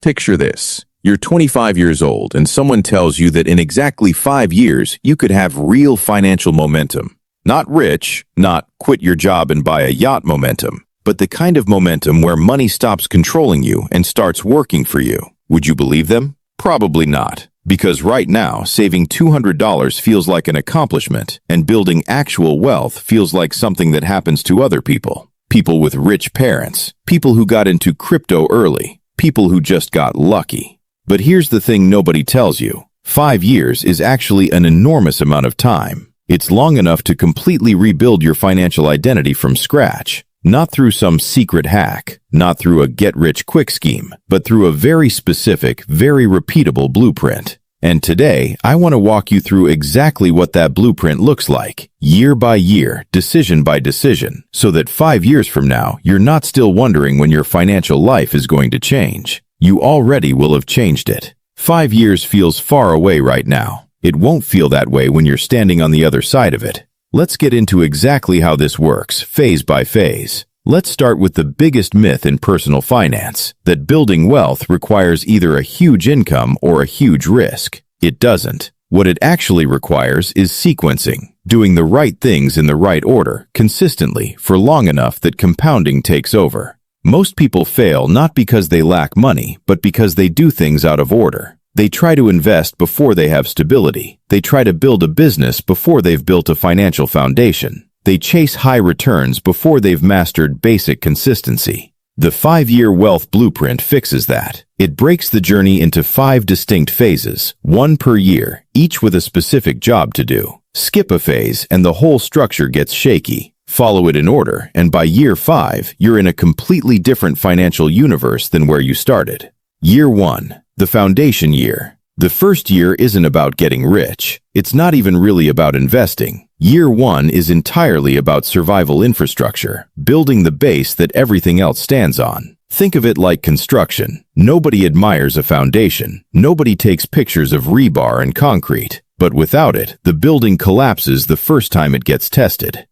Picture this. You're 25 years old and someone tells you that in exactly 5 years, you could have real financial momentum. Not rich, not quit your job and buy a yacht momentum, but the kind of momentum where money stops controlling you and starts working for you. Would you believe them? Probably not. Because right now, saving $200 feels like an accomplishment, and building actual wealth feels like something that happens to other people. People with rich parents, people who got into crypto early, people who just got lucky. But here's the thing nobody tells you. 5 years is actually an enormous amount of time. It's long enough to completely rebuild your financial identity from scratch. Not through some secret hack, not through a get-rich-quick scheme, but through a very specific, very repeatable blueprint. And today, I want to walk you through exactly what that blueprint looks like, year by year, decision by decision, so that 5 years from now, you're not still wondering when your financial life is going to change. You already will have changed it. 5 years feels far away right now. It won't feel that way when you're standing on the other side of it. Let's get into exactly how this works, phase by phase. Let's start with the biggest myth in personal finance, that building wealth requires either a huge income or a huge risk. It doesn't. What it actually requires is sequencing, doing the right things in the right order, consistently, for long enough that compounding takes over. Most people fail not because they lack money, but because they do things out of order. They try to invest before they have stability. They try to build a business before they've built a financial foundation. They chase high returns before they've mastered basic consistency. The 5-year wealth blueprint fixes that. It breaks the journey into 5 distinct phases, 1 per year, each with a specific job to do. Skip a phase and the whole structure gets shaky. Follow it in order, and by year 5, you're in a completely different financial universe than where you started. Year 1. The foundation year. The first year isn't about getting rich. It's not even really about investing. Year 1 is entirely about survival infrastructure, building the base that everything else stands on. Think of it like construction. Nobody admires a foundation. Nobody takes pictures of rebar and concrete. But without it, the building collapses the first time it gets tested.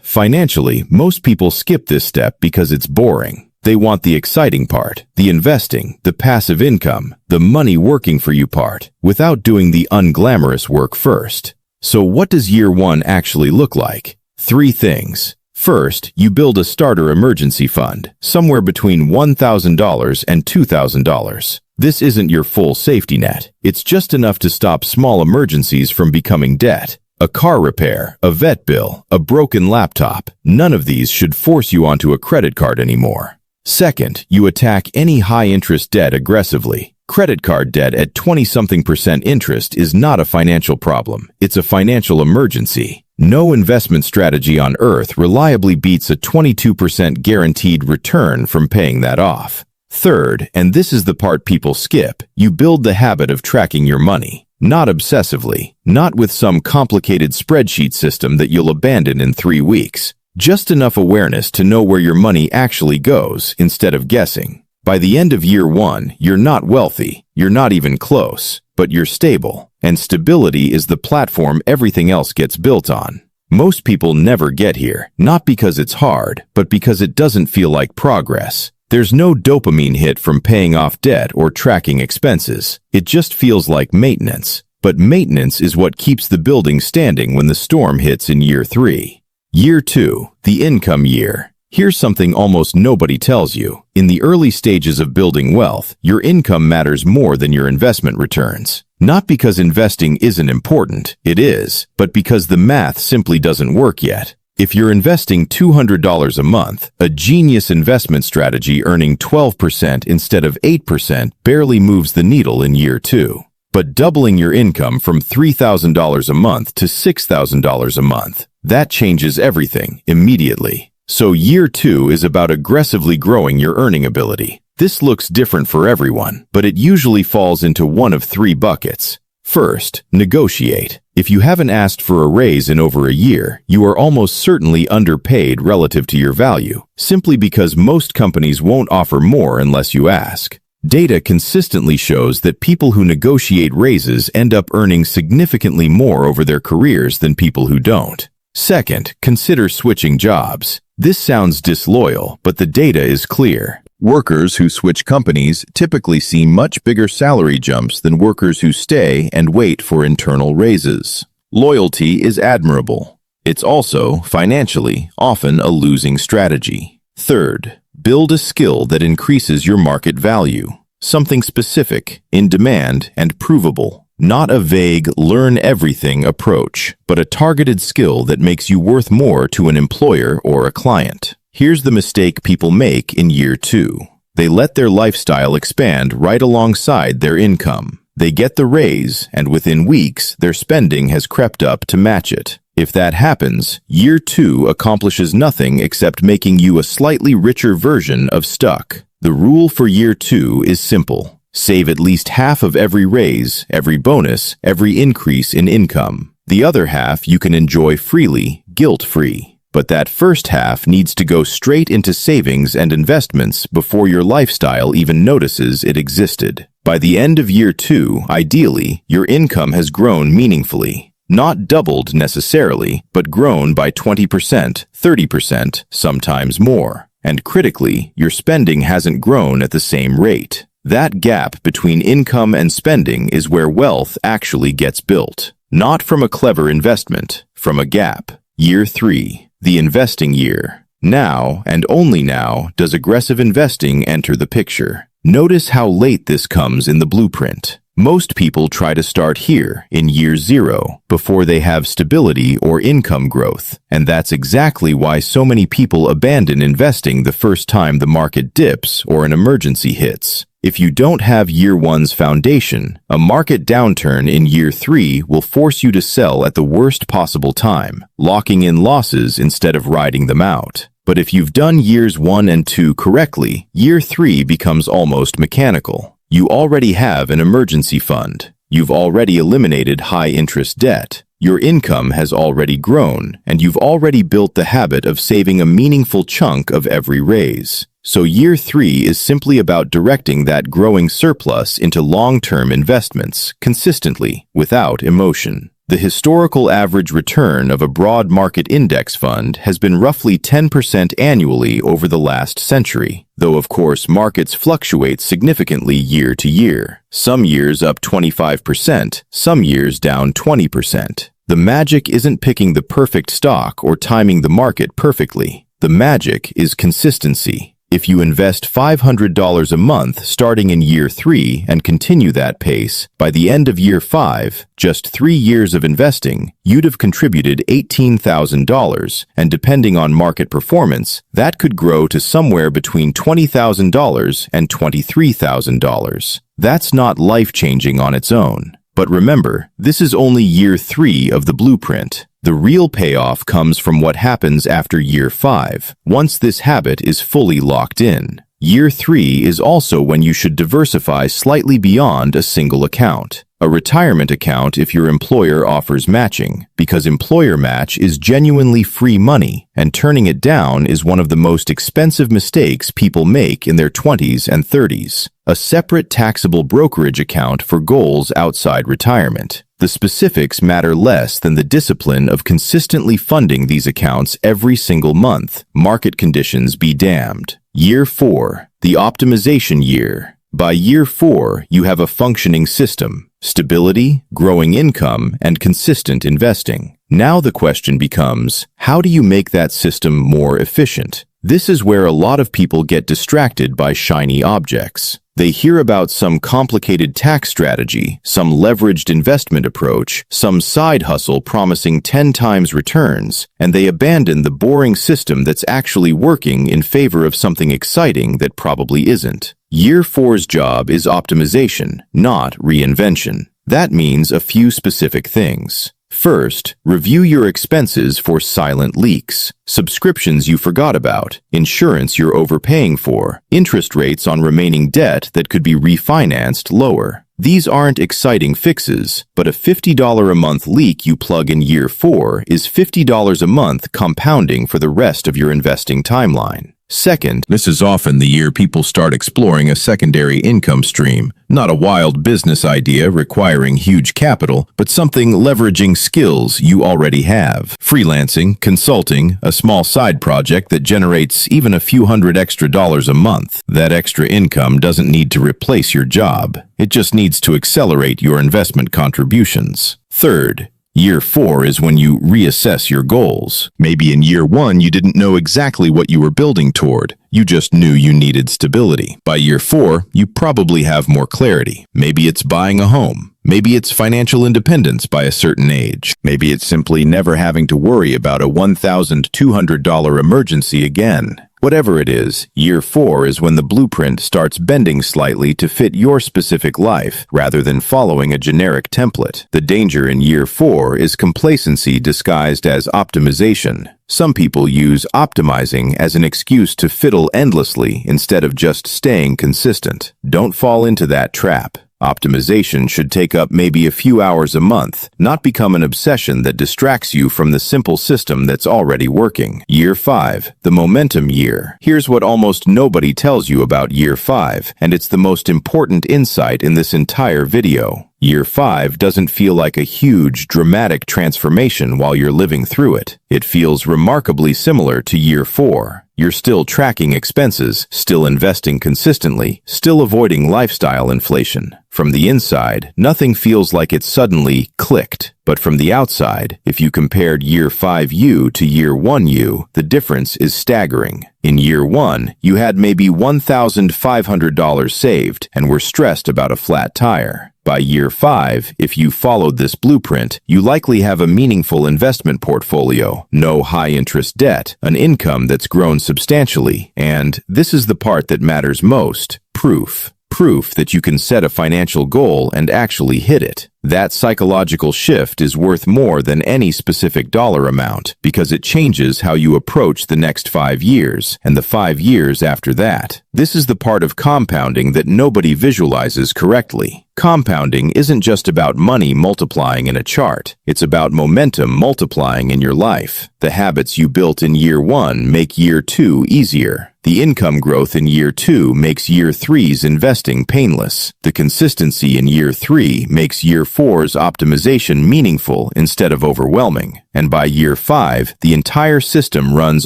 Financially, most people skip this step because it's boring. They want the exciting part, the investing, the passive income, the money working for you part, without doing the unglamorous work first. So what does year 1 actually look like? 3 things. First, you build a starter emergency fund, somewhere between $1,000 and $2,000. This isn't your full safety net. It's just enough to stop small emergencies from becoming debt. A car repair, a vet bill, a broken laptop. None of these should force you onto a credit card anymore. Second, you attack any high-interest debt aggressively. Credit card debt at 20-something% interest is not a financial problem. It's a financial emergency. No investment strategy on earth reliably beats a 22% guaranteed return from paying that off. Third, and this is the part people skip, you build the habit of tracking your money. Not obsessively, not with some complicated spreadsheet system that you'll abandon in 3 weeks. Just enough awareness to know where your money actually goes instead of guessing. By the end of year 1, you're not wealthy, you're not even close, but you're stable. And stability is the platform everything else gets built on. Most people never get here, not because it's hard, but because it doesn't feel like progress. There's no dopamine hit from paying off debt or tracking expenses. It just feels like maintenance. But maintenance is what keeps the building standing when the storm hits in year 3. Year 2, the income year. Here's something almost nobody tells you. In the early stages of building wealth, your income matters more than your investment returns. Not because investing isn't important, it is, but because the math simply doesn't work yet. If you're investing $200 a month, a genius investment strategy earning 12% instead of 8% barely moves the needle in year 2. But doubling your income from $3,000 a month to $6,000 a month, that changes everything immediately. So year 2 is about aggressively growing your earning ability. This looks different for everyone, but it usually falls into one of 3 buckets. First, negotiate. If you haven't asked for a raise in over a year, you are almost certainly underpaid relative to your value, simply because most companies won't offer more unless you ask. Data consistently shows that people who negotiate raises end up earning significantly more over their careers than people who don't. Second, consider switching jobs. This sounds disloyal, but the data is clear. Workers who switch companies typically see much bigger salary jumps than workers who stay and wait for internal raises. Loyalty is admirable. It's also, financially, often a losing strategy. Third, build a skill that increases your market value. Something specific, in demand, and provable. Not a vague, learn-everything approach, but a targeted skill that makes you worth more to an employer or a client. Here's the mistake people make in year 2. They let their lifestyle expand right alongside their income. They get the raise, and within weeks, their spending has crept up to match it. If that happens, year 2 accomplishes nothing except making you a slightly richer version of stuck. The rule for year 2 is simple. Save at least half of every raise, every bonus, every increase in income. The other half you can enjoy freely, guilt-free. But that first half needs to go straight into savings and investments before your lifestyle even notices it existed. By the end of year 2, ideally, your income has grown meaningfully. Not doubled necessarily, but grown by 20%, 30%, sometimes more. And critically, your spending hasn't grown at the same rate. That gap between income and spending is where wealth actually gets built. Not from a clever investment, from a gap. Year 3, the investing year. Now, and only now, does aggressive investing enter the picture. Notice how late this comes in the blueprint. Most people try to start here, in year 0, before they have stability or income growth. And that's exactly why so many people abandon investing the first time the market dips or an emergency hits. If you don't have year 1's foundation, a market downturn in year 3 will force you to sell at the worst possible time, locking in losses instead of riding them out. But if you've done years 1 and 2 correctly, year 3 becomes almost mechanical. You already have an emergency fund. You've already eliminated high-interest debt. Your income has already grown, and you've already built the habit of saving a meaningful chunk of every raise. So year 3 is simply about directing that growing surplus into long-term investments, consistently, without emotion. The historical average return of a broad market index fund has been roughly 10% annually over the last century, though of course markets fluctuate significantly year to year. Some years up 25%, some years down 20%. The magic isn't picking the perfect stock or timing the market perfectly. The magic is consistency. If you invest $500 a month starting in year 3 and continue that pace, by the end of year 5, just 3 years of investing, you'd have contributed $18,000, and depending on market performance, that could grow to somewhere between $20,000 and $23,000. That's not life-changing on its own. But remember, this is only year 3 of the blueprint. The real payoff comes from what happens after year 5, once this habit is fully locked in. Year 3 is also when you should diversify slightly beyond a single account. A retirement account if your employer offers matching, because employer match is genuinely free money, and turning it down is one of the most expensive mistakes people make in their 20s and 30s. A separate taxable brokerage account for goals outside retirement. The specifics matter less than the discipline of consistently funding these accounts every single month. Market conditions be damned. Year 4, the optimization year. By year 4, you have a functioning system, stability, growing income, and consistent investing. Now the question becomes, how do you make that system more efficient? This is where a lot of people get distracted by shiny objects. They hear about some complicated tax strategy, some leveraged investment approach, some side hustle promising 10 times returns, and they abandon the boring system that's actually working in favor of something exciting that probably isn't. Year 4's job is optimization, not reinvention. That means a few specific things. First, review your expenses for silent leaks, subscriptions you forgot about, insurance you're overpaying for, interest rates on remaining debt that could be refinanced lower. These aren't exciting fixes, but a $50 a month leak you plug in year 4 is $50 a month compounding for the rest of your investing timeline. Second, this is often the year people start exploring a secondary income stream, Not a wild business idea requiring huge capital, but something leveraging skills you already have. Freelancing, consulting, a small side project that generates even a few hundred extra dollars a month. That extra income doesn't need to replace your job. It just needs to accelerate your investment contributions. Third, Year 4 is when you reassess your goals. Maybe in year 1 you didn't know exactly what you were building toward. You just knew you needed stability. By year 4, you probably have more clarity. Maybe it's buying a home. Maybe it's financial independence by a certain age. Maybe it's simply never having to worry about a $1,200 emergency again. Whatever it is, year 4 is when the blueprint starts bending slightly to fit your specific life, rather than following a generic template. The danger in year 4 is complacency disguised as optimization. Some people use optimizing as an excuse to fiddle endlessly instead of just staying consistent. Don't fall into that trap. Optimization should take up maybe a few hours a month, not become an obsession that distracts you from the simple system that's already working. Year 5, the momentum year. Here's what almost nobody tells you about year 5, and it's the most important insight in this entire video. Year 5 doesn't feel like a huge, dramatic transformation while you're living through it. It feels remarkably similar to year 4. You're still tracking expenses, still investing consistently, still avoiding lifestyle inflation. From the inside, nothing feels like it suddenly clicked. But from the outside, if you compared year 5 you to year 1 you, the difference is staggering. In year 1, you had maybe $1,500 saved and were stressed about a flat tire. By year 5, if you followed this blueprint, you likely have a meaningful investment portfolio, no high-interest debt, an income that's grown substantially, and this is the part that matters most, proof. Proof that you can set a financial goal and actually hit it. That psychological shift is worth more than any specific dollar amount because it changes how you approach the next 5 years and the 5 years after that. This is the part of compounding that nobody visualizes correctly. Compounding isn't just about money multiplying in a chart. It's about momentum multiplying in your life. The habits you built in year 1 make year 2 easier. The income growth in year 2 makes year 3's investing painless. The consistency in year 3 makes year 4's optimization meaningful instead of overwhelming. And by year 5, the entire system runs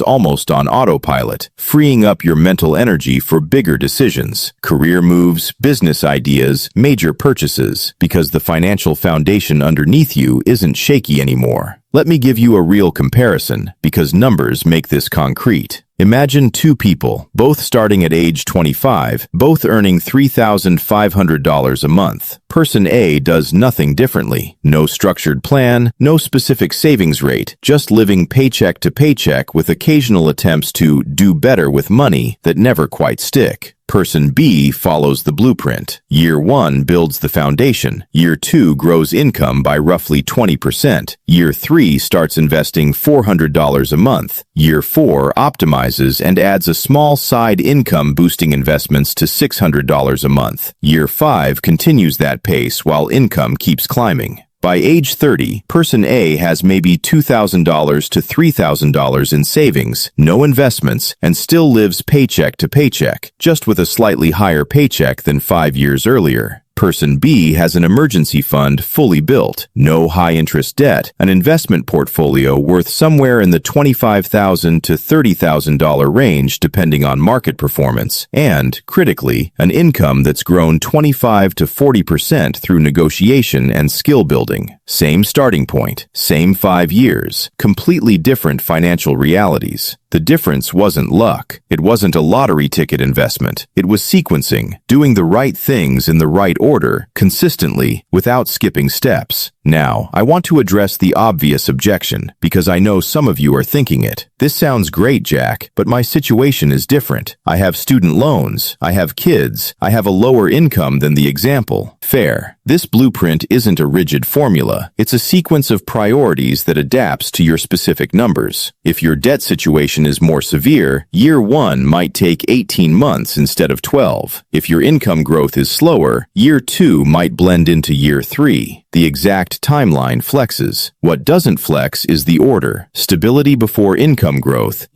almost on autopilot, freeing up your mental energy for bigger decisions, career moves, business ideas, major purchases, because the financial foundation underneath you isn't shaky anymore. Let me give you a real comparison, because numbers make this concrete. Imagine 2 people, both starting at age 25, both earning $3,500 a month. Person A does nothing differently. No structured plan, no specific savings rate, just living paycheck to paycheck with occasional attempts to do better with money that never quite stick. Person B follows the blueprint. Year 1 builds the foundation. Year 2 grows income by roughly 20%. Year 3 starts investing $400 a month. Year 4 optimizes and adds a small side income boosting investments to $600 a month. Year 5 continues that pace while income keeps climbing. By age 30, person A has maybe $2,000 to $3,000 in savings, no investments, and still lives paycheck to paycheck, just with a slightly higher paycheck than 5 years earlier. Person B has an emergency fund fully built, no high-interest debt, an investment portfolio worth somewhere in the $25,000 to $30,000 range depending on market performance, and, critically, an income that's grown 25 to 40% through negotiation and skill building. Same starting point, same 5 years, completely different financial realities. The difference wasn't luck. It wasn't a lottery ticket investment. It was sequencing, doing the right things in the right order, consistently, without skipping steps. Now, I want to address the obvious objection, because I know some of you are thinking it. This sounds great, Jack, but my situation is different. I have student loans, I have kids, I have a lower income than the example. Fair. This blueprint isn't a rigid formula. It's a sequence of priorities that adapts to your specific numbers. If your debt situation is more severe, year 1 might take 18 months instead of 12. If your income growth is slower, year 2 might blend into year 3. The exact timeline flexes. What doesn't flex is the order. Stability before income growth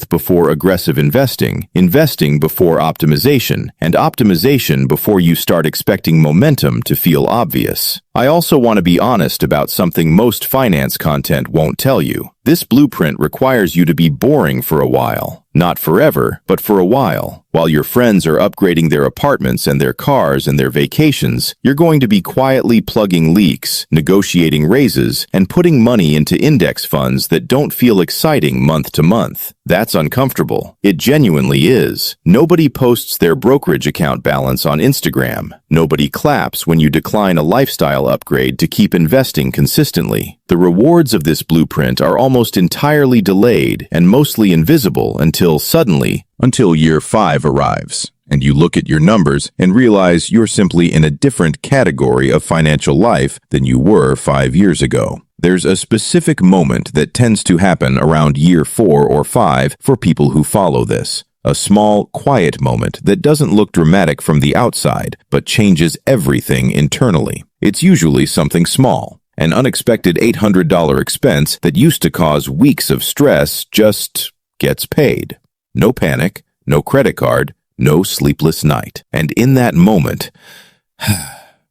before aggressive investing before optimization, and optimization before you start expecting momentum to feel obvious. I also want to be honest about something most finance content won't tell you. This blueprint requires you to be boring for a while. Not forever, but for a while. While your friends are upgrading their apartments and their cars and their vacations, you're going to be quietly plugging leaks, negotiating raises, and putting money into index funds that don't feel exciting month to month. That's uncomfortable. It genuinely is. Nobody posts their brokerage account balance on Instagram. Nobody claps when you decline a lifestyle upgrade to keep investing consistently. The rewards of this blueprint are almost entirely delayed and mostly invisible until year 5 arrives, and you look at your numbers and realize you're simply in a different category of financial life than you were 5 years ago. There's a specific moment that tends to happen around year 4 or 5 for people who follow this. A small, quiet moment that doesn't look dramatic from the outside, but changes everything internally. It's usually something small. An unexpected $800 expense that used to cause weeks of stress just gets paid. No panic, no credit card, no sleepless night. And in that moment,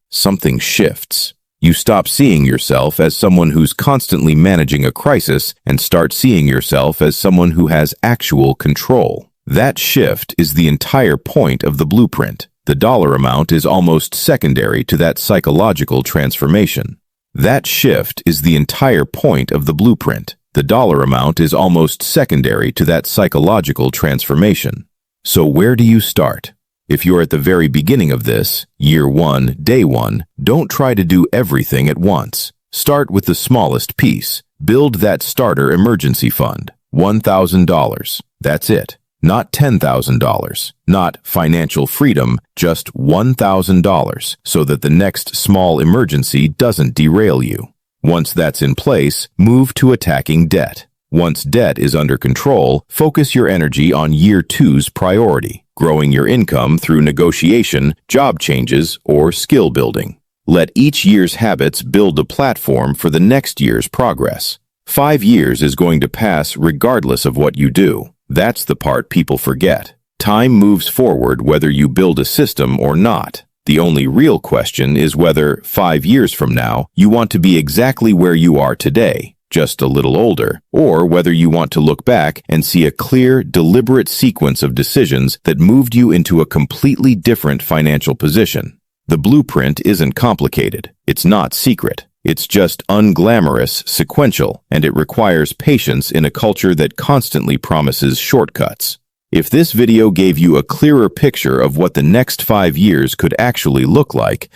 something shifts. You stop seeing yourself as someone who's constantly managing a crisis and start seeing yourself as someone who has actual control. That shift is the entire point of the blueprint. The dollar amount is almost secondary to that psychological transformation. That shift is the entire point of the blueprint. The dollar amount is almost secondary to that psychological transformation. So where do you start? If you're at the very beginning of this, year 1, day 1, don't try to do everything at once. Start with the smallest piece. Build that starter emergency fund. $1,000. That's it. Not $10,000. Not financial freedom, just $1,000, so that the next small emergency doesn't derail you. Once that's in place, move to attacking debt. Once debt is under control, focus your energy on year 2's priority, growing your income through negotiation, job changes, or skill building. Let each year's habits build a platform for the next year's progress. 5 years is going to pass regardless of what you do. That's the part people forget. Time moves forward whether you build a system or not. The only real question is whether 5 years from now you want to be exactly where you are today, just a little older, or whether you want to look back and see a clear, deliberate sequence of decisions that moved you into a completely different financial position. The blueprint isn't complicated. It's not secret. It's just unglamorous, sequential, and it requires patience in a culture that constantly promises shortcuts. If this video gave you a clearer picture of what the next 5 years could actually look like,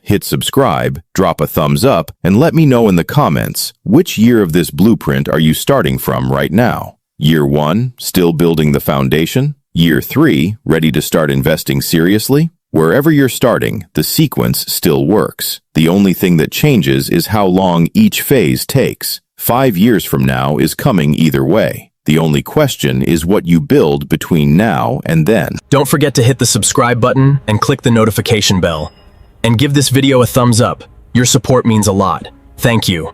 hit subscribe, drop a thumbs up, and let me know in the comments, which year of this blueprint are you starting from right now? Year 1, still building the foundation? Year 3, ready to start investing seriously? Wherever you're starting, the sequence still works. The only thing that changes is how long each phase takes. 5 years from now is coming either way. The only question is what you build between now and then. Don't forget to hit the subscribe button and click the notification bell. And give this video a thumbs up. Your support means a lot. Thank you.